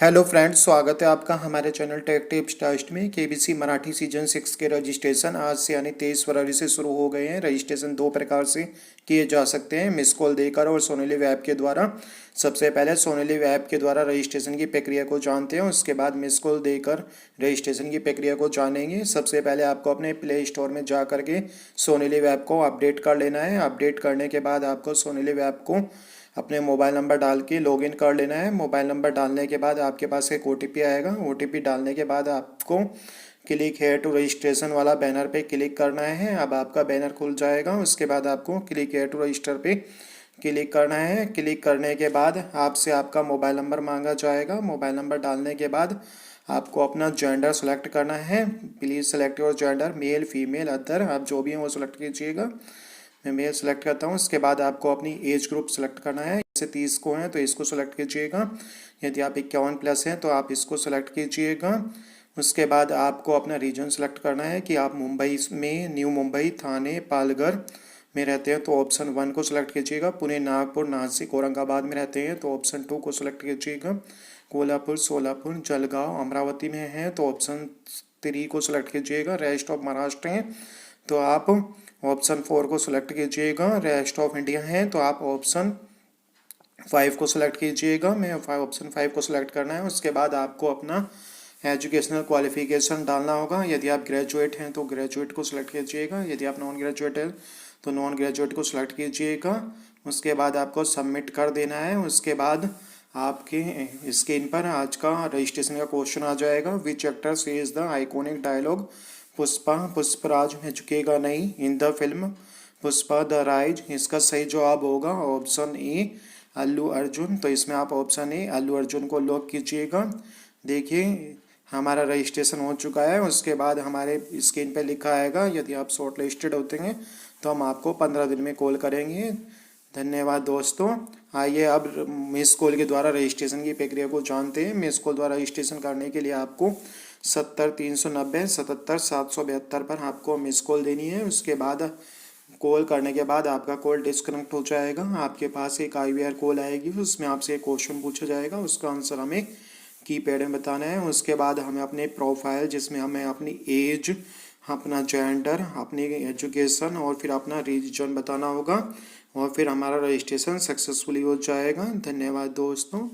Hello friends, स्वागत है आपका हमारे चैनल टेक टिप्स टेस्ट में। केबीसी मराठी सीजन 6 के रजिस्ट्रेशन आज से यानी 23 फरवरी से शुरू हो गए हैं। रजिस्ट्रेशन दो प्रकार से किए जा सकते हैं, मिस कॉल देकर और सोनेलिव ऐप के द्वारा। सबसे पहले सोनेलिव ऐप के द्वारा रजिस्ट्रेशन की प्रक्रिया को जानते हैं, उसके बाद मिस कॉल देकर रजिस्ट्रेशन की प्रक्रिया को जानेंगे। सबसे पहले आपको अपने प्ले स्टोर में जा करके सोनेलिव ऐप को अपडेट कर लेना है। अपडेट करने के बाद आपको सोनेलिव ऐप को अपने मोबाइल नंबर डाल के लॉगिन कर लेना है। मोबाइल नंबर डालने के बाद आपके पास एक ओटीपी आएगा। ओटीपी डालने के बाद आपको क्लिक हेयर टू रजिस्ट्रेशन वाला बैनर पे क्लिक करना है। अब आपका बैनर खुल जाएगा। उसके बाद आपको क्लिक हेयर टू रजिस्टर पे क्लिक करना है। क्लिक करने के बाद आपसे आपका मोबाइल नंबर मांगा जाएगा। मोबाइल नंबर डालने के बाद आपको अपना जेंडर सेलेक्ट करना है। Please select your gender, male female other, आप जो भी हैं वो सिलेक्ट कीजिएगा। मैं मेल सेलेक्ट करता हूँ। उसके बाद आपको अपनी एज ग्रुप सेलेक्ट करना है। जैसे 30 को है तो इसको सेलेक्ट कीजिएगा। यदि आप 51 प्लस हैं तो आप इसको सेलेक्ट कीजिएगा। उसके बाद आपको अपना रीजन सेलेक्ट करना है कि आप मुंबई में, न्यू मुंबई, थाने, पालघर में रहते हैं तो ऑप्शन 1 को सिलेक्ट कीजिएगा। पुणे, नागपुर, नासिक, औरंगाबाद में रहते हैं तो ऑप्शन 2 को सिलेक्ट कीजिएगा। कोल्हापुर, सोलापुर, जलगांव, अमरावती में है तो ऑप्शन 3 को सिलेक्ट कीजिएगा। रेस्ट ऑफ महाराष्ट्र हैं तो आप ऑप्शन 4 को सिलेक्ट कीजिएगा। रेस्ट ऑफ इंडिया है तो आप ऑप्शन 5 को सिलेक्ट कीजिएगा। मैं ऑप्शन 5 को सिलेक्ट करना है। उसके बाद आपको अपना एजुकेशनल क्वालिफिकेशन डालना होगा। यदि आप ग्रेजुएट हैं तो ग्रेजुएट को सिलेक्ट कीजिएगा। यदि आप नॉन ग्रेजुएट हैं तो नॉन ग्रेजुएट को सिलेक्ट कीजिएगा। उसके बाद आपको सबमिट कर देना है। उसके बाद आपके स्क्रीन पर आज का रजिस्ट्रेशन का क्वेश्चन आ जाएगा। Which actor says the iconic dialogue Pushpa Pushparaj में झुकेगा नहीं in the film Pushpa the rise. इसका सही जवाब होगा ऑप्शन ए अल्लू अर्जुन। तो इसमें आप ऑप्शन ए अल्लू अर्जुन को लॉक कीजिएगा। देखिए हमारा रजिस्ट्रेशन हो चुका है। उसके बाद हमारे स्क्रीन पे लिखा आएगा यदि आप शॉर्ट लिस्टेड होते हैं तो हम आपको 15 दिन में कॉल करेंगे। धन्यवाद दोस्तों। आइए अब मिस कॉल के द्वारा रजिस्ट्रेशन की प्रक्रिया को जानते हैं। मिस कॉल द्वारा रजिस्ट्रेशन करने के लिए आपको 70 390 77 772 पर आपको मिस कॉल देनी है। उसके बाद कॉल करने के बाद आपका कॉल डिस्कनेक्ट हो जाएगा। आपके पास एक IVR कॉल आएगी, उसमें आपसे एक क्वेश्चन पूछा जाएगा, उसका आंसर हमें कीपैड में बताना है। उसके बाद हमें अपने प्रोफाइल जिसमें हमें अपनी एज, अपना जेंडर, अपनी एजुकेशन और फिर अपना रीजन बताना होगा और फिर हमारा रजिस्ट्रेशन सक्सेसफुली हो जाएगा। धन्यवाद दोस्तों।